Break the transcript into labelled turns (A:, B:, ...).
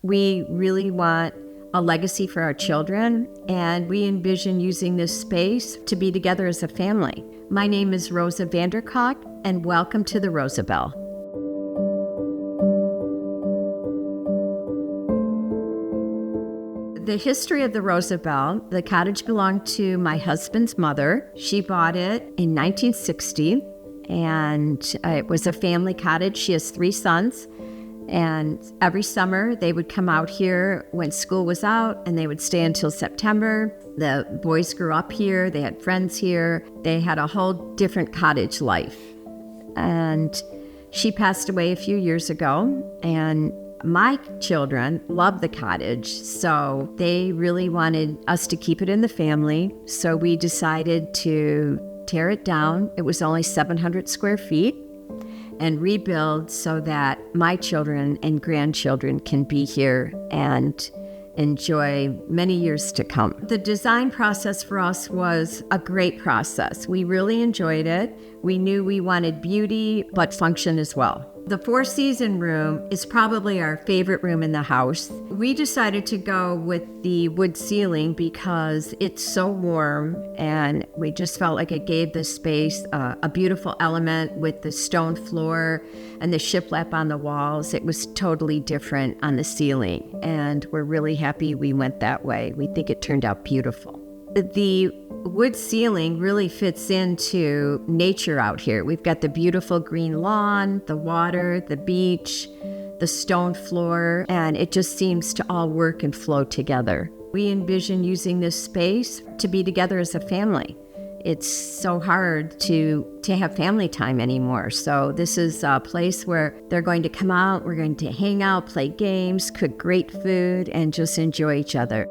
A: We really want a legacy for our children, and we envision using this space to be together as a family. My name is Rosa Vanderkock, and welcome to the Rosabelle. The history of the Rosabelle, the cottage belonged to my husband's mother. She bought it in 1960, and it was a family cottage. She has 3 sons. And every summer, they would come out here when school was out, and they would stay until September. The boys grew up here. They had friends here. They had a whole different cottage life. And she passed away a few years ago, and my children love the cottage, so they really wanted us to keep it in the family. So we decided to tear it down. It was only 700 square feet. And rebuild so that my children and grandchildren can be here and enjoy many years to come. The design process for us was a great process. We really enjoyed it. We knew we wanted beauty, but function as well. The 4-season room is probably our favorite room in the house. We decided to go with the wood ceiling because it's so warm, and we just felt like it gave the space a beautiful element with the stone floor and the shiplap on the walls. It was totally different on the ceiling, and we're really happy we went that way. We think it turned out beautiful. The wood ceiling really fits into nature out here. We've got the beautiful green lawn, the water, the beach, the stone floor, and it just seems to all work and flow together. We envision using this space to be together as a family. It's so hard to have family time anymore. So this is a place where they're going to come out, we're going to hang out, play games, cook great food, and just enjoy each other.